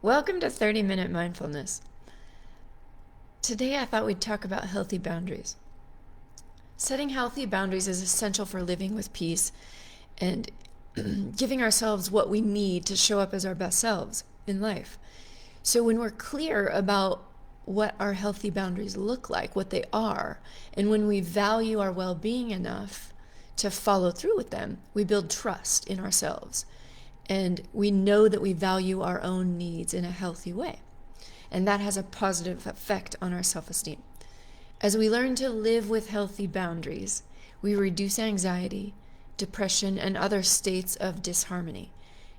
Welcome to 30-Minute Mindfulness. Today I thought we'd talk about healthy boundaries. Setting healthy boundaries is essential for living with peace and giving ourselves what we need to show up as our best selves in life. So when we're clear about what our healthy boundaries look like, what they are, and when we value our well-being enough to follow through with them, we build trust in ourselves. And we know that we value our own needs in a healthy way. And that has a positive effect on our self-esteem. As we learn to live with healthy boundaries, we reduce anxiety, depression, and other states of disharmony.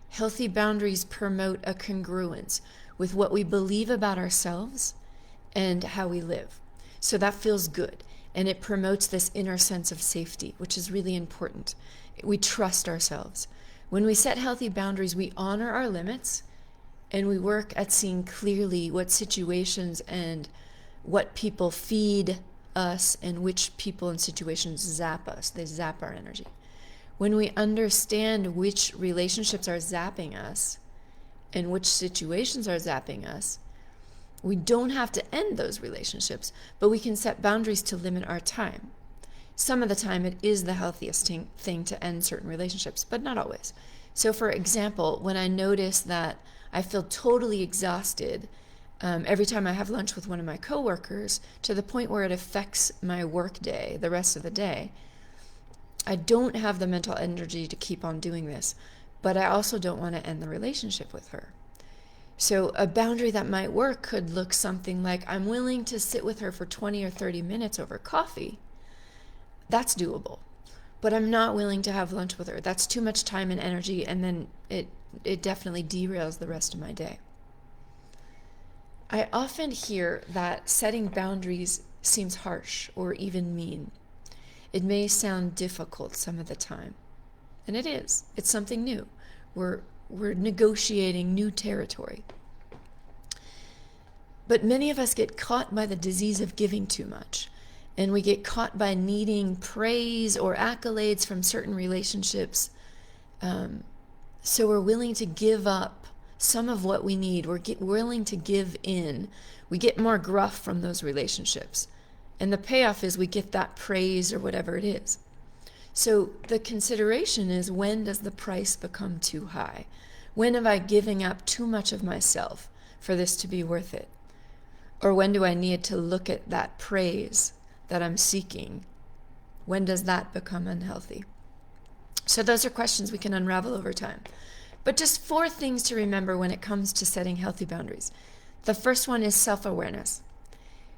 Healthy boundaries promote a congruence with what we believe about ourselves and how we live. So that feels good. And it promotes this inner sense of safety, which is really important. We trust ourselves. When we set healthy boundaries, we honor our limits and we work at seeing clearly what situations and what people feed us and which people and situations zap us. They zap our energy. When we understand which relationships are zapping us and which situations are zapping us, we don't have to end those relationships, but we can set boundaries to limit our time. Some of the time it is the healthiest thing to end certain relationships, but not always. So for example, when I notice that I feel totally exhausted every time I have lunch with one of my coworkers to the point where it affects my work day, the rest of the day, I don't have the mental energy to keep on doing this, but I also don't want to end the relationship with her. So a boundary that might work could look something like, I'm willing to sit with her for 20 or 30 minutes over coffee. That's doable. But I'm not willing to have lunch with her. That's too much time and energy, and then it definitely derails the rest of my day. I often hear that setting boundaries seems harsh or even mean. It may sound difficult some of the time. And it is. It's something new. We're negotiating new territory. But many of us get caught by the disease of giving too much. And we get caught by needing praise or accolades from certain relationships. So we're willing to give up some of what we need. We're willing to give in. We get more gruff from those relationships. And the payoff is we get that praise or whatever it is. So the consideration is, when does the price become too high? When am I giving up too much of myself for this to be worth it? Or when do I need to look at that praise that I'm seeking? When does that become unhealthy? So those are questions we can unravel over time. But just 4 things to remember when it comes to setting healthy boundaries. The first one is self-awareness.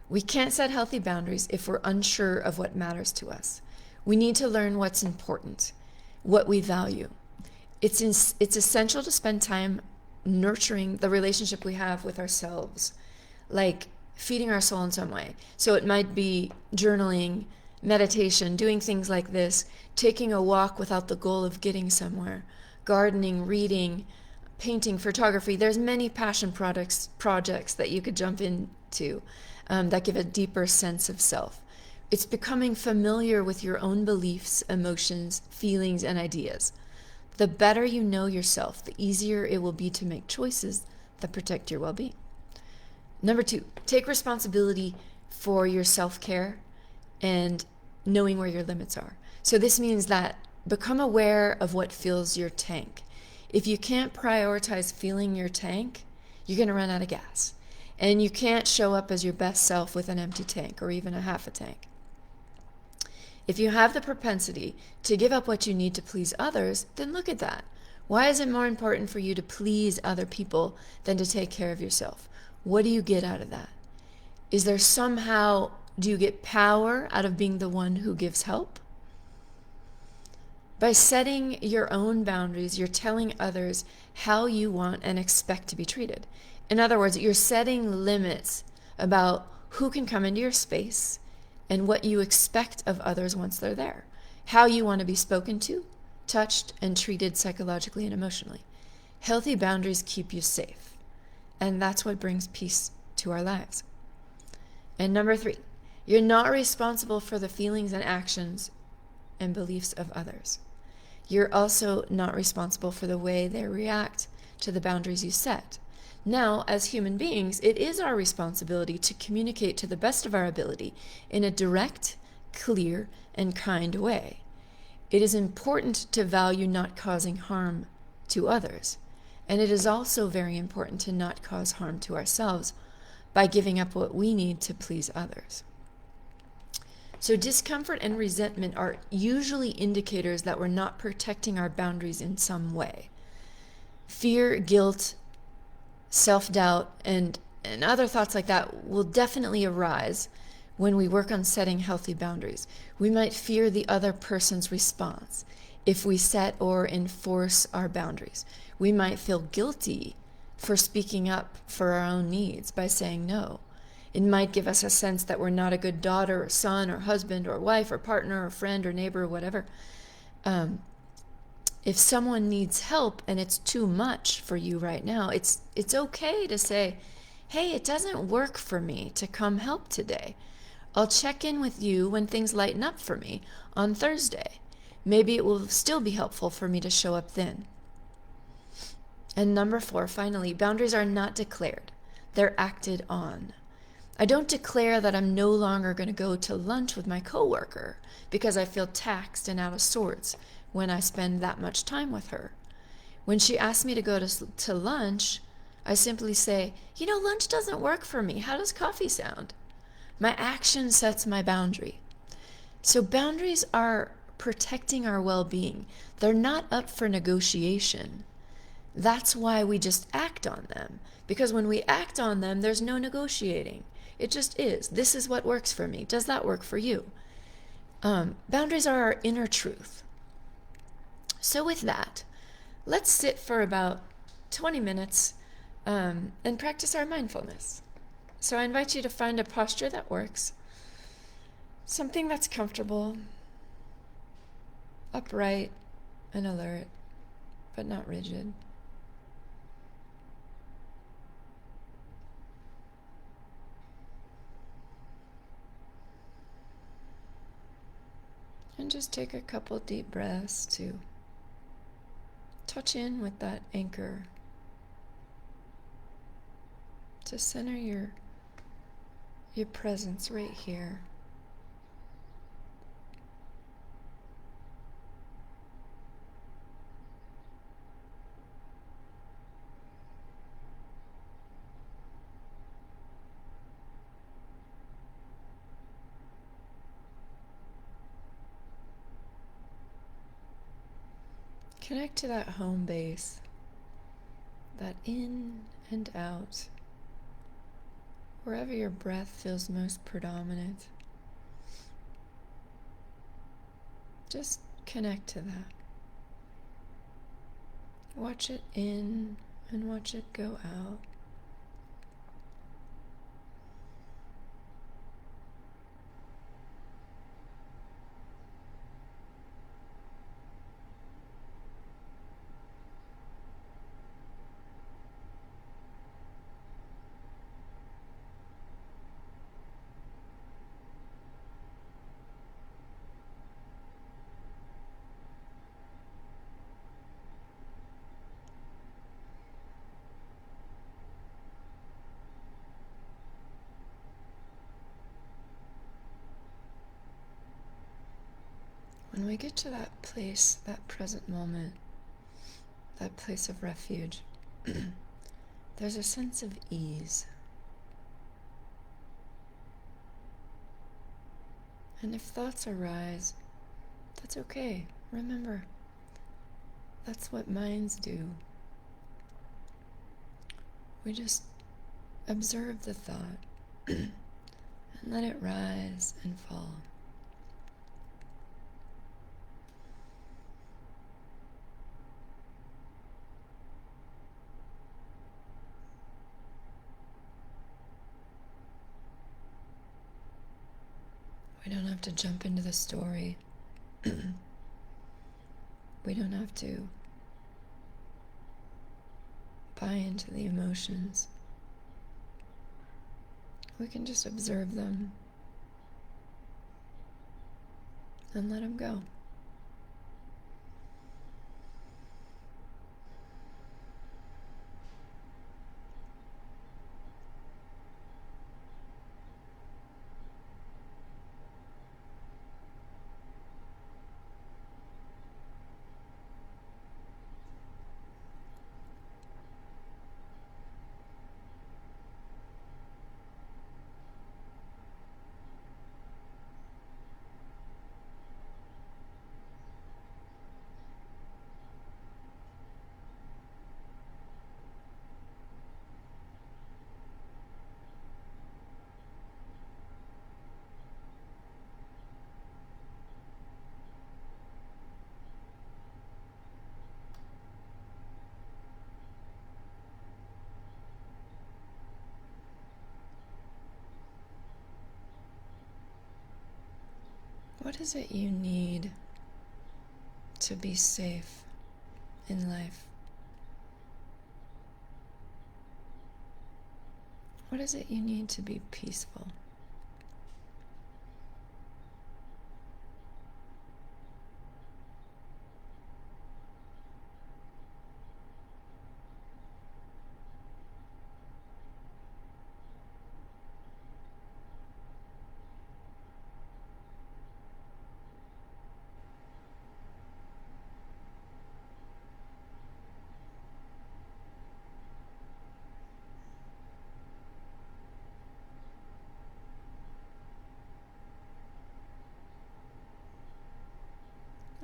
We can't set healthy boundaries if we're unsure of what matters to us. We need to learn what's important, what we value. It's essential to spend time nurturing the relationship we have with ourselves, like feeding our soul in some way. So it might be journaling, meditation, doing things like this, taking a walk without the goal of getting somewhere, gardening, reading, painting, photography. There's many passion projects that you could jump into that give a deeper sense of self. It's becoming familiar with your own beliefs, emotions, feelings, and ideas. The better you know yourself, the easier it will be to make choices that protect your well-being. Number 2, take responsibility for your self-care and knowing where your limits are. So this means that become aware of what fills your tank. If you can't prioritize filling your tank, you're going to run out of gas. And you can't show up as your best self with an empty tank or even a half a tank. If you have the propensity to give up what you need to please others, then look at that. Why is it more important for you to please other people than to take care of yourself? What do you get out of that? Is there somehow, do you get power out of being the one who gives help? By setting your own boundaries, you're telling others how you want and expect to be treated. In other words, you're setting limits about who can come into your space and what you expect of others once they're there, how you want to be spoken to, touched, and treated psychologically and emotionally. Healthy boundaries keep you safe, and that's what brings peace to our lives. And number 3, you're not responsible for the feelings and actions and beliefs of others. You're also not responsible for the way they react to the boundaries you set. Now, as human beings, it is our responsibility to communicate to the best of our ability in a direct, clear, and kind way. It is important to value not causing harm to others, and it is also very important to not cause harm to ourselves by giving up what we need to please others. So discomfort and resentment are usually indicators that we're not protecting our boundaries in some way. Fear, guilt, self-doubt, and other thoughts like that will definitely arise when we work on setting healthy boundaries. We might fear the other person's response if we set or enforce our boundaries. We might feel guilty for speaking up for our own needs by saying no. It might give us a sense that we're not a good daughter or son or husband or wife or partner or friend or neighbor or whatever. If someone needs help and it's too much for you right now, it's okay to say, hey, it doesn't work for me to come help today. I'll check in with you when things lighten up for me on Thursday. Maybe it will still be helpful for me to show up then. And number 4, finally, boundaries are not declared. They're acted on. I don't declare that I'm no longer going to go to lunch with my coworker because I feel taxed and out of sorts when I spend that much time with her. When she asks me to go to lunch, I simply say, lunch doesn't work for me. How does coffee sound? My action sets my boundary. So boundaries are protecting our well-being. They're not up for negotiation. That's why we just act on them. Because when we act on them, there's no negotiating. It just is. This is what works for me. Does that work for you? Boundaries are our inner truth. So with that, let's sit for about 20 minutes and practice our mindfulness. So I invite you to find a posture that works, something that's comfortable, upright and alert, but not rigid. And just take a couple deep breaths to touch in with that anchor, to center your presence right here. Connect to that home base, that in and out, wherever your breath feels most predominant. Just connect to that. Watch it in and watch it go out. When we get to that place, that present moment, that place of refuge, there's a sense of ease. And if thoughts arise, that's okay. Remember, that's what minds do. We just observe the thought and let it rise and fall. We don't have to jump into the story. We don't have to buy into the emotions. We can just observe them and let them go. What is it you need to be safe in life? What is it you need to be peaceful?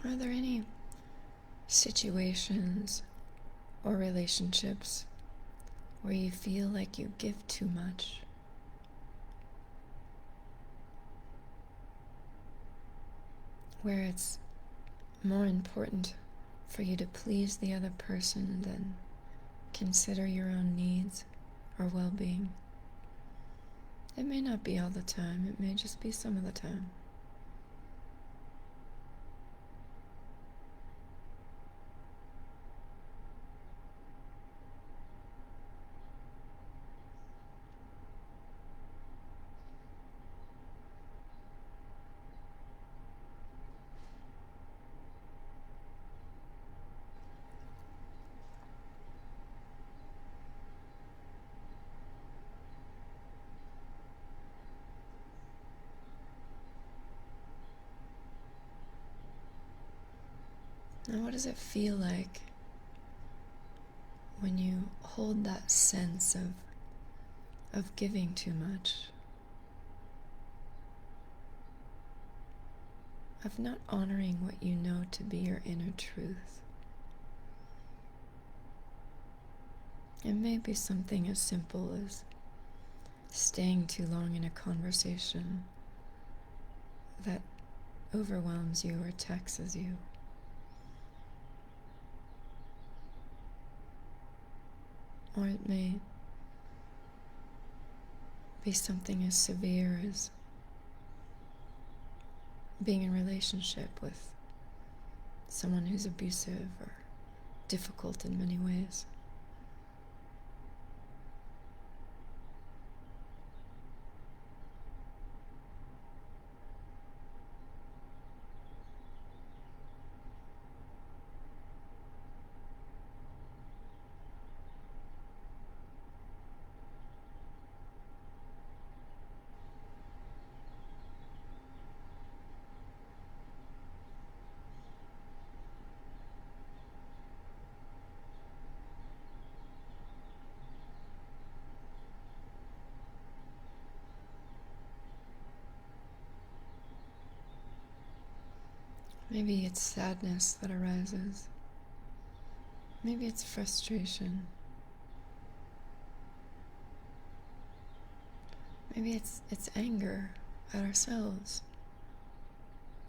Are there any situations or relationships where you feel like you give too much? Where it's more important for you to please the other person than consider your own needs or well-being? It may not be all the time, it may just be some of the time. Now, what does it feel like when you hold that sense of giving too much? Of not honoring what you know to be your inner truth? It may be something as simple as staying too long in a conversation that overwhelms you or taxes you. Or it may be something as severe as being in a relationship with someone who's abusive or difficult in many ways. Maybe it's sadness that arises. Maybe it's frustration. Maybe it's anger at ourselves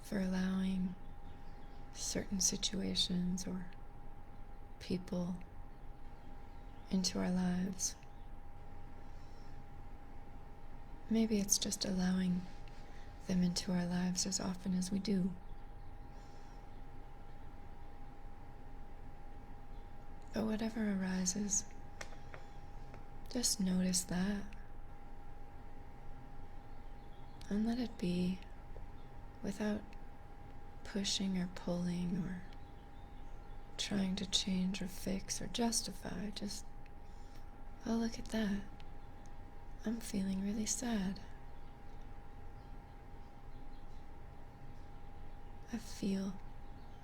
for allowing certain situations or people into our lives. Maybe it's just allowing them into our lives as often as we do. But whatever arises, just notice that and let it be without pushing or pulling or trying to change or fix or justify. Just, oh, look at that. I'm feeling really sad. I feel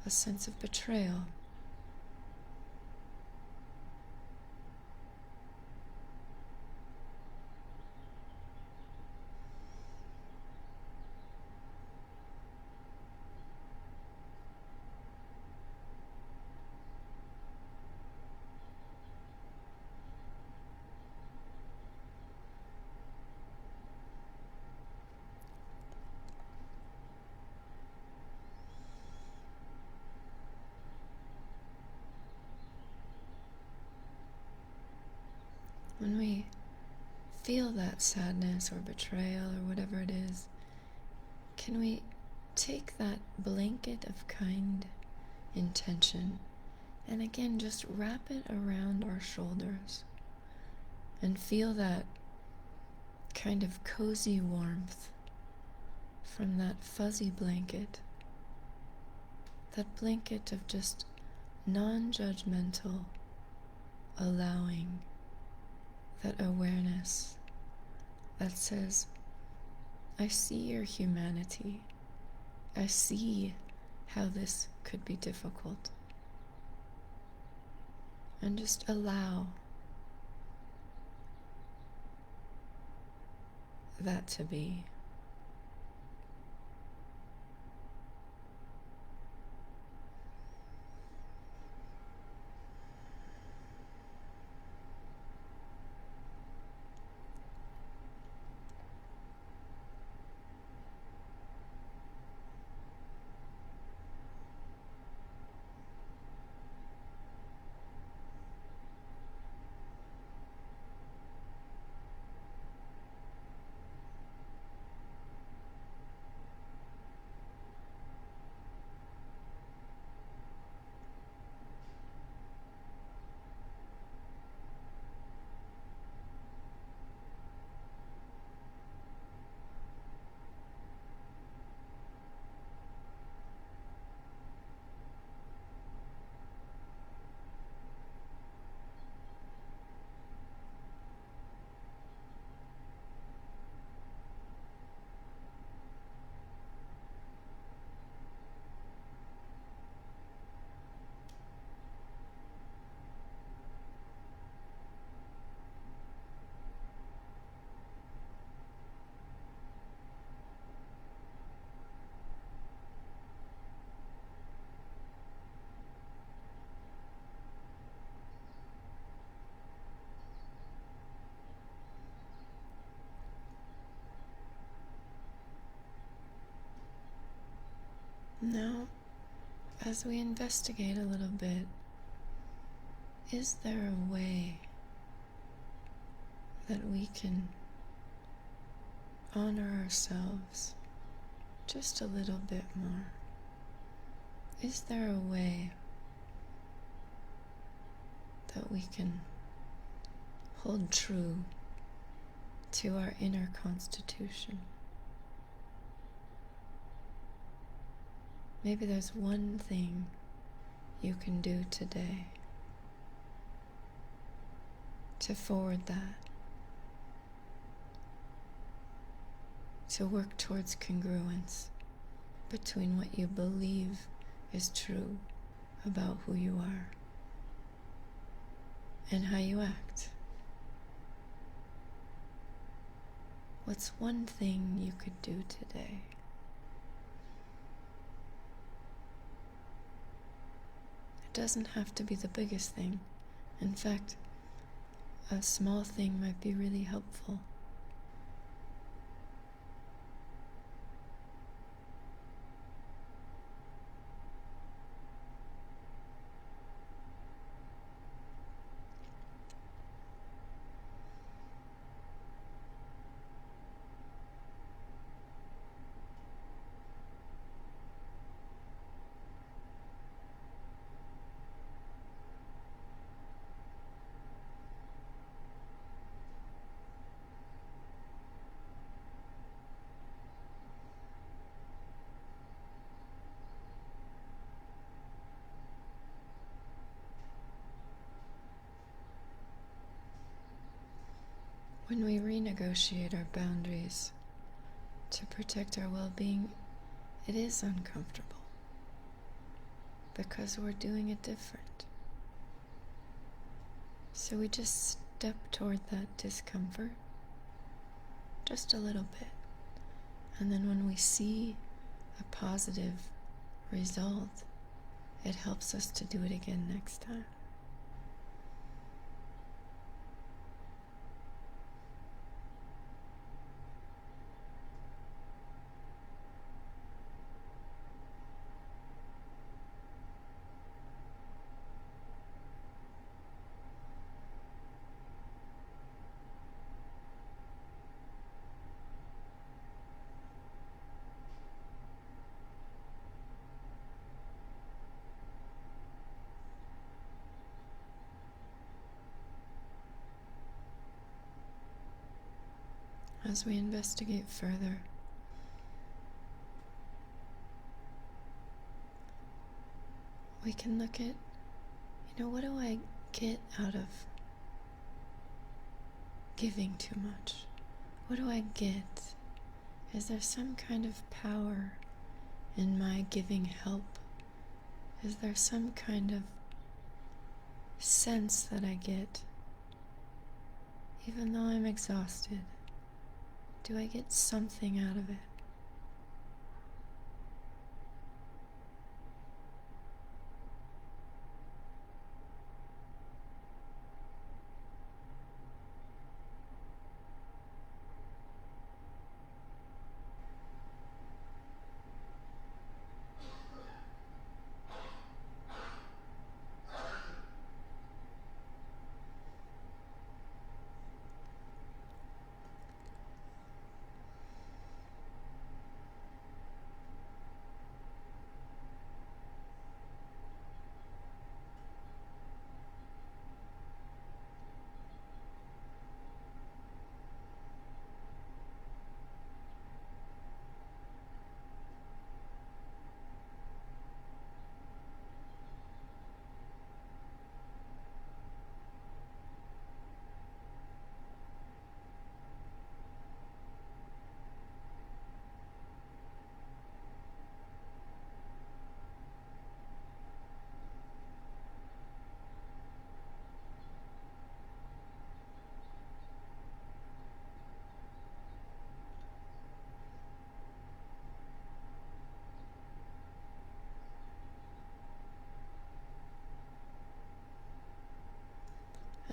a sense of betrayal. When we feel that sadness or betrayal or whatever it is, can we take that blanket of kind intention and again just wrap it around our shoulders and feel that kind of cozy warmth from that fuzzy blanket, that blanket of just non-judgmental allowing, that awareness that says, I see your humanity. I see how this could be difficult. And just allow that to be. Now, as we investigate a little bit, is there a way that we can honor ourselves just a little bit more? Is there a way that we can hold true to our inner constitution? Maybe there's one thing you can do today to forward that, to work towards congruence between what you believe is true about who you are and how you act. What's one thing you could do today? It doesn't have to be the biggest thing. In fact, a small thing might be really helpful. When we renegotiate our boundaries to protect our well-being, it is uncomfortable because we're doing it different. So we just step toward that discomfort just a little bit. And then when we see a positive result, it helps us to do it again next time. as we investigate further, we can look at, what do I get out of giving too much? What do I get? Is there some kind of power in my giving help? Is there some kind of sense that I get, even though I'm exhausted? Do I get something out of it?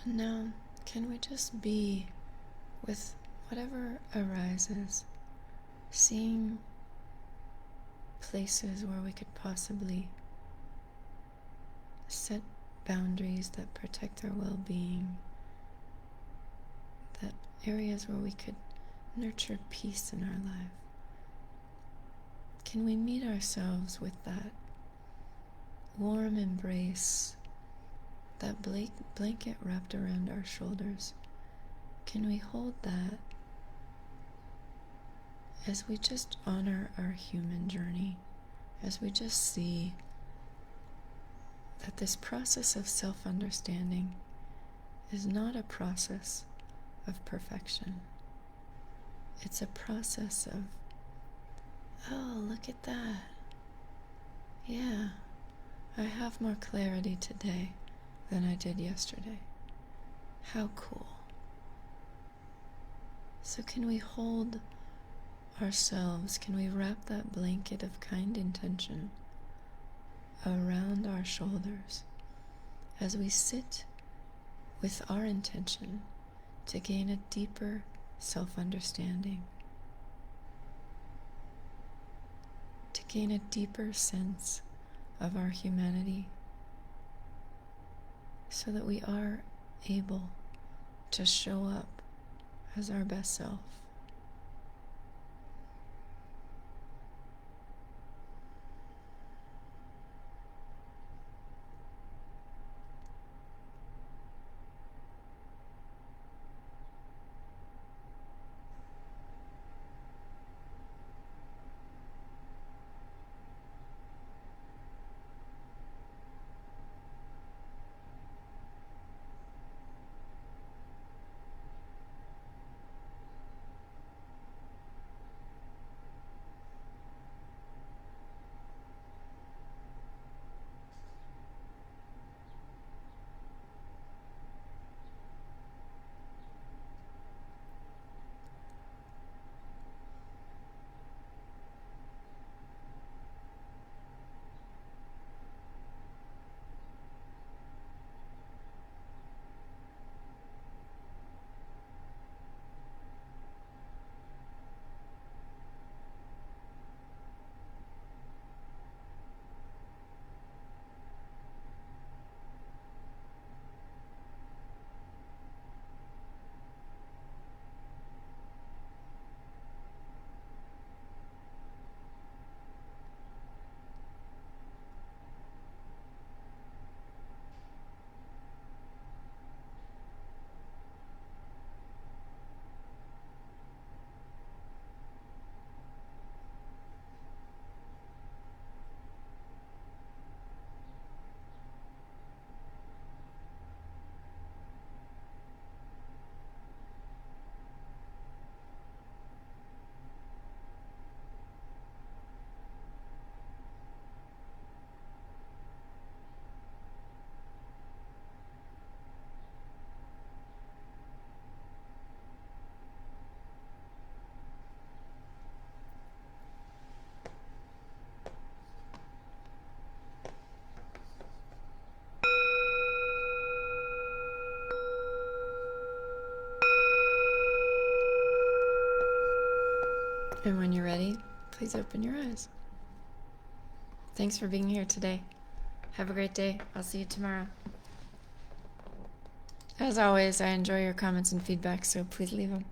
And now, can we just be with whatever arises, seeing places where we could possibly set boundaries that protect our well-being, that areas where we could nurture peace in our life? Can we meet ourselves with that warm embrace, that blanket wrapped around our shoulders? Can we hold that as we just honor our human journey, as we just see that this process of self-understanding is not a process of perfection. It's a process of, oh, look at that. Yeah, I have more clarity today than I did yesterday. How cool. So can we hold ourselves, can we wrap that blanket of kind intention around our shoulders as we sit with our intention to gain a deeper self-understanding, to gain a deeper sense of our humanity, so that we are able to show up as our best self. And when you're ready, please open your eyes. Thanks for being here today. Have a great day. I'll see you tomorrow. As always, I enjoy your comments and feedback, so please leave them.